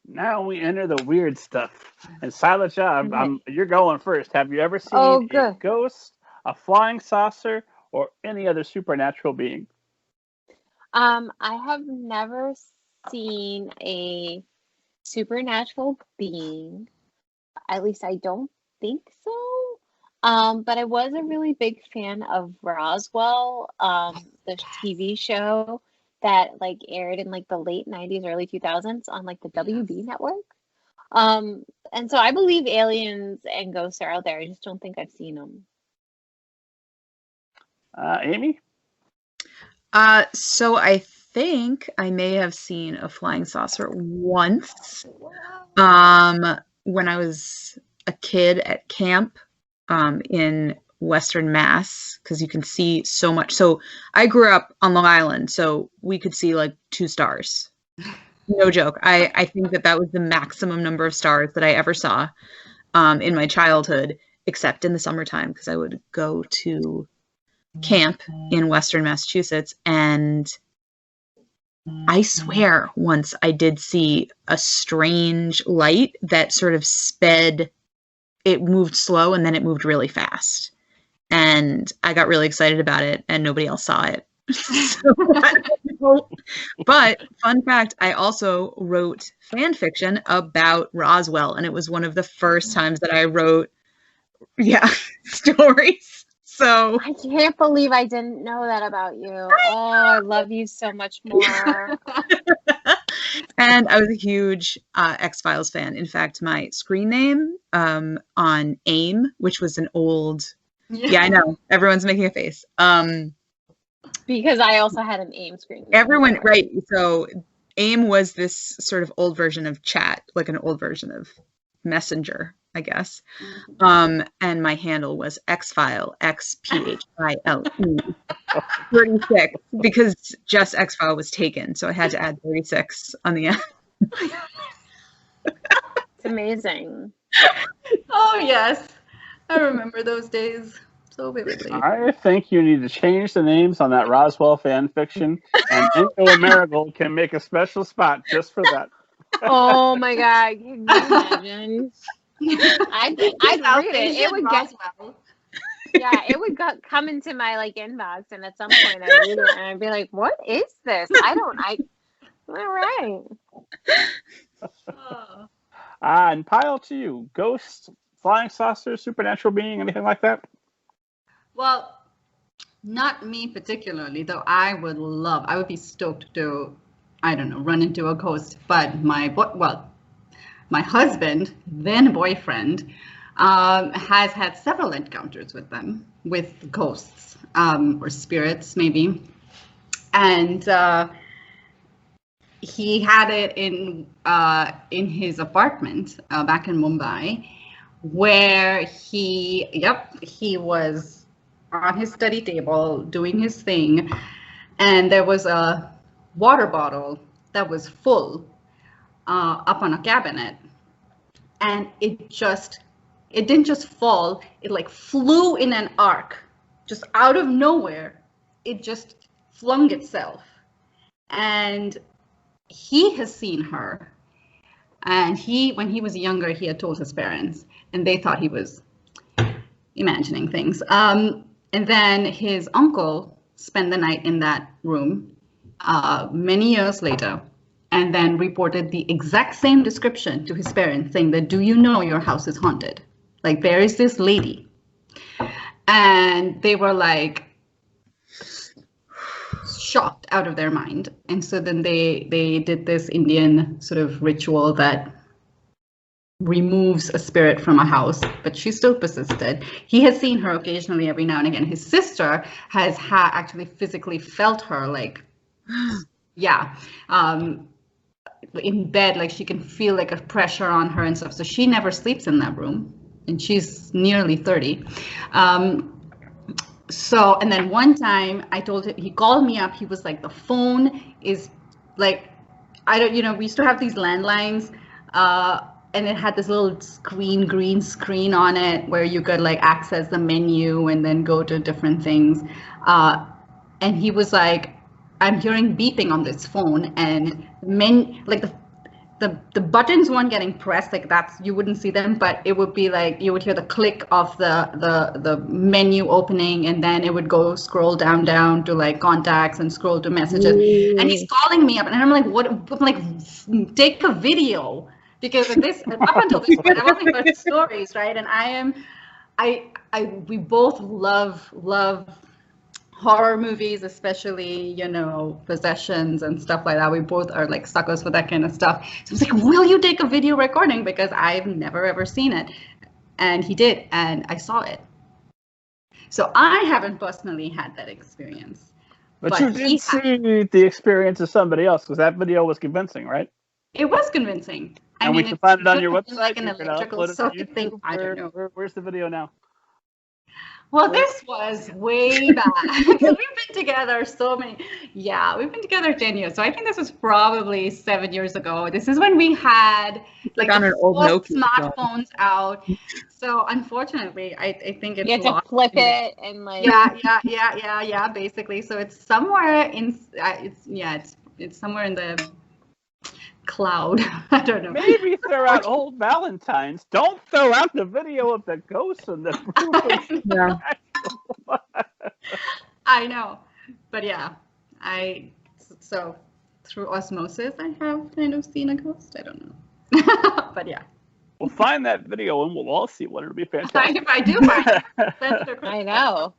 Now we enter the weird stuff. And Sailaja, Okay. you're going first. Have you ever seen Oh, a good. ghost, a flying saucer, or any other supernatural being? I have never seen a supernatural being. At least I don't think so. But I was a really big fan of Roswell, the TV show that like aired in like the late 90s, early 2000s on like the WB Yes. network. Um, and so I believe aliens and ghosts are out there. I just don't think I've seen them. Amy? So I think I may have seen a flying saucer once, when I was a kid at camp, in Western Mass, because you can see so much. So I grew up on Long Island, so we could see like 2 stars. No joke. I think that was the maximum number of stars that I ever saw, in my childhood, except in the summertime, because I would go to camp in Western Massachusetts, and I swear once I did see a strange light that sort of sped. It moved slow and then it moved really fast. And I got really excited about it and nobody else saw it. But fun fact, I also wrote fan fiction about Roswell, and it was one of the first times that I wrote, stories. So I can't believe I didn't know that about you. Oh, I love you so much more. and I was a huge X-Files fan. In fact, my screen name on AIM, which was an old, I know, everyone's making a face. Because I also had an AIM screen. Everyone, right. So AIM was this sort of old version of chat, like an old version of Messenger, I guess. And my handle was Xfile, XPHILE 36, because just Xfile was taken. So I had to add 36 on the end. It's amazing. Oh, yes. I remember those days so vividly. I think you need to change the names on that Roswell fan fiction, and Mango and Marigold can make a special spot just for that. Oh my God. Can you imagine? I'd read it. It would get, it would come into my like inbox, and at some point I'd read it and I'd be like, what is this? All right. And Pile, to you, ghosts, flying saucers, supernatural being, anything like that? Well, not me particularly, though I would be stoked to, I don't know, run into a ghost. But my husband, then boyfriend, has had several encounters with them, with ghosts, or spirits maybe. And he had it in his apartment back in Mumbai, where he was on his study table doing his thing, and there was a water bottle that was full up on a cabinet, and it didn't just fall, it like flew in an arc, just out of nowhere. It just flung itself, and he has seen her, and when he was younger, he had told his parents, and they thought he was imagining things. And then his uncle spent the night in that room many years later, and then reported the exact same description to his parents, saying that, do you know your house is haunted? Like, there is this lady. And they were like shocked out of their mind. And so then they did this Indian sort of ritual that removes a spirit from a house, but she still persisted. He has seen her occasionally every now and again. His sister has actually physically felt her, like, in bed, like she can feel like a pressure on her and stuff. So she never sleeps in that room, and she's nearly 30. So, and then one time I told him, he called me up, he was like, the phone is like, we used to have these landlines, and it had this little green screen on it where you could like access the menu and then go to different things. And he was like, I'm hearing beeping on this phone, and the buttons weren't getting pressed, like that's, you wouldn't see them, but it would be like you would hear the click of the menu opening, and then it would go scroll down to like contacts and scroll to messages. And he's calling me up, and I'm like, what? I'm like, take a video, because at this, up until this point, I've only heard stories, right? And we both love horror movies, especially, you know, possessions and stuff like that. We both are like suckers for that kind of stuff. So I was like, will you take a video recording? Because I've never ever seen it. And he did, and I saw it. So I haven't personally had that experience. But you did see the experience of somebody else, because that video was convincing, right? It was convincing. And we can find it on your website. Like an electrical circuit thing. I don't know. Where's the video now? Well, this was way back. We've been together we've been together 10 years. So I think this was probably 7 years ago. This is when we had like on an old Nokia smartphones out. So unfortunately, I think it's you have to flip it and like yeah, basically. So it's somewhere in it's somewhere in the cloud. I don't know. Maybe throw out old Valentine's. Don't throw out the video of the ghosts and the Yeah. I know, but yeah, so through osmosis I have kind of seen a ghost. I don't know. But yeah, we'll find that video and we'll all see what. It'll be fantastic. if I do find it, I know.